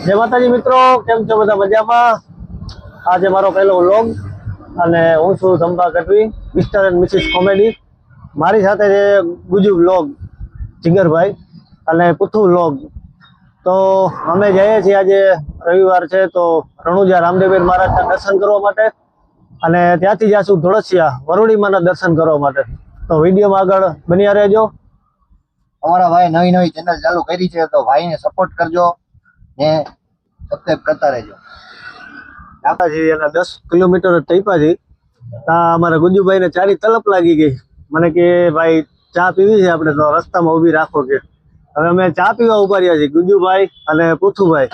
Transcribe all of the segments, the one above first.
જય માતાજી મિત્રો, કેમ છો બધા મજામાં? આજે મારો પહેલો વ્લોગ અને હું છું Dhamba Gadhvi, Mr and Mrs comedy. મારી સાથે છે ગુજુ વ્લોગ, જીગરભાઈ અને પુથુ વ્લોગ. તો અમે જઈએ છીએ, આજે રવિવાર છે તો રણુજા રામદેવપીર મહારાજના દર્શન કરવા માટે, અને ત્યાંથી જાશું ધોળસિયા વરુડીમાના દર્શન કરવા માટે. તો વિડીયોમાં આગળ બન્યા રહેજો. અમારા ભાઈ નવી નવી ચેનલ ચાલુ કરી છે તો ભાઈને સપોર્ટ કરજો ને સબસ્ક્રાઇબ કરતા રહેજો. એના 10 કિલોમીટર જ થઈપા છે. ત્યાં અમારા ગુજુભાઈને ચારી તલપ લાગી ગઈ. મને કે ભાઈ ચા પીવી છે આપણે, તો રસ્તામાં ઊભી રાખો કે. હવે અમે ચા પીવા ઉભા રહ્યા છીએ, ગુજુભાઈ અને પુથુભાઈ.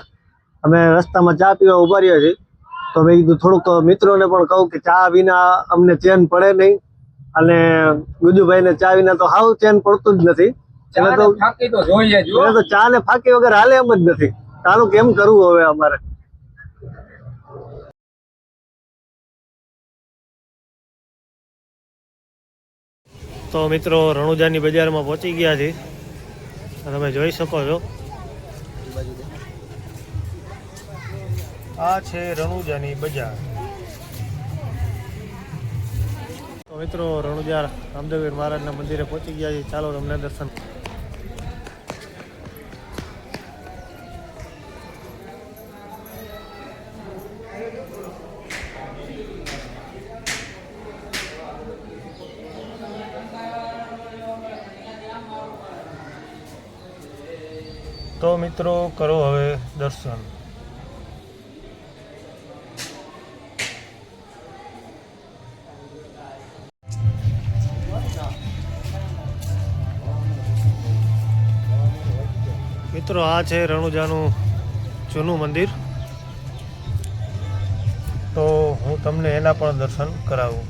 અમે રસ્તામાં ચા પીવા ઉભા રહ્યા છીએ. તો મેં કીધું થોડુંક મિત્રોને પણ કહું કે ચા વિના અમને ચેન પડે નહીં, અને ગુજુભાઈને ચા વિના તો હાવ ચેન પડતું જ નથી. એને તો ચા ને ફાંકી વગર હાલે એમ જ નથી. તારું કેમ કરવું હવે અમારે? તો મિત્રો રણુજાની બજારમાં પહોંચી ગયા છે, તમે જોઈ શકો છો. આ છે રણુજાની બજાર. તો મિત્રો રણુજા રામદેવપીર મહારાજના મંદિરે પહોંચી ગયા છે. ચાલો તમને દર્શન. તો મિત્રો કરો હવે દર્શન. મિત્રો આ છે રણુજાનું જૂનું મંદિર. તો હું તમને એના પણ દર્શન કરાવું.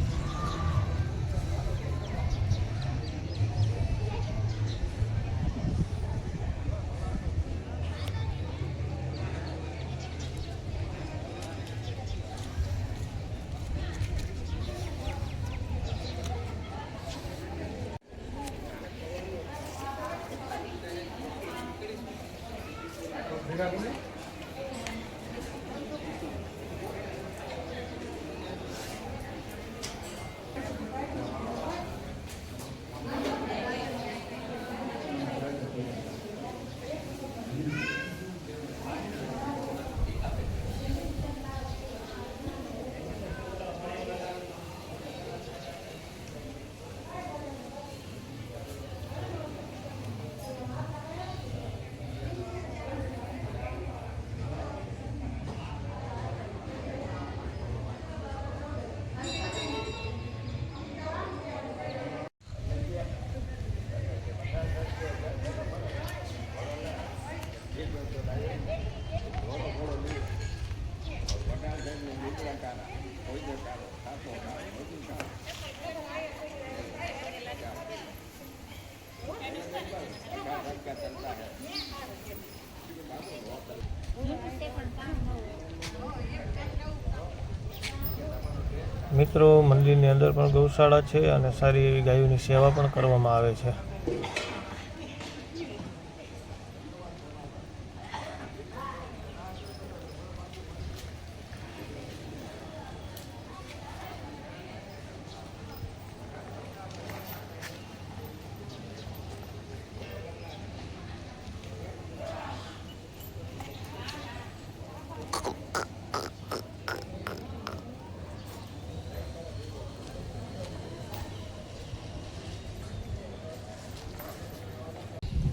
મિત્રો મંદિરની અંદર પણ ગૌશાળા છે અને સારી એવી ગાયોની સેવા પણ કરવામાં આવે છે.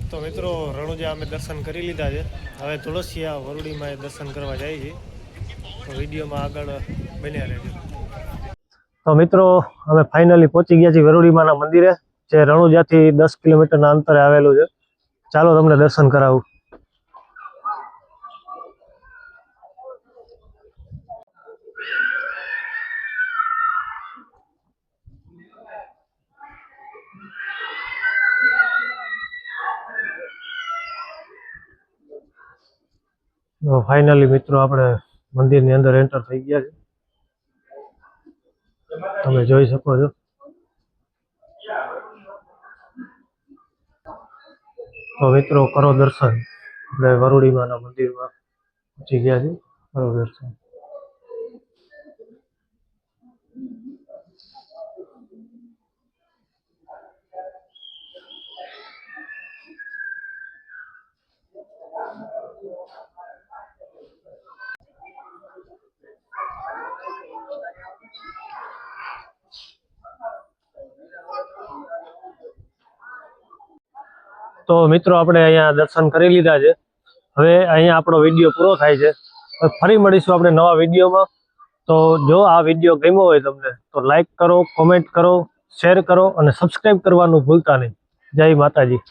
તો મિત્રો રણુજા અમે દર્શન કરી લીધા છે. હવે ધોળસિયા વરુડીમાં દર્શન કરવા જાય છે. તો વિડીયોમાં આગળ બન્યા રહેજો. તો મિત્રો અમે ફાઇનલી પહોંચી ગયા છીએ વરુડીમાના મંદિરે, જે રણુજાથી 10 કિલોમીટરના અંતરે આવેલું છે. ચાલો તમને દર્શન કરાવું. ફાઇનલી મિત્રો આપણે મંદિરની અંદર એન્ટર થઈ ગયા છે, તમે જોઈ શકો છો. તો મિત્રો કરો દર્શન આપણે વરુડીમાના મંદિરમાં. પહોંચી ગયા છે. બરોબર છે. તો મિત્રો આપણે અહીંયા દર્શન કરી લીધા છે. હવે અહીંયા આપણો વિડીયો પૂરો થાય છે. હવે ફરી મળીશું આપણે નવા વિડીયોમાં. તો જો આ વિડીયો ગમ્યો હોય તમને તો લાઈક કરો, કોમેન્ટ કરો, શેર કરો અને સબસ્ક્રાઈબ કરવાનું ભૂલતા નહીં. જય માતાજી.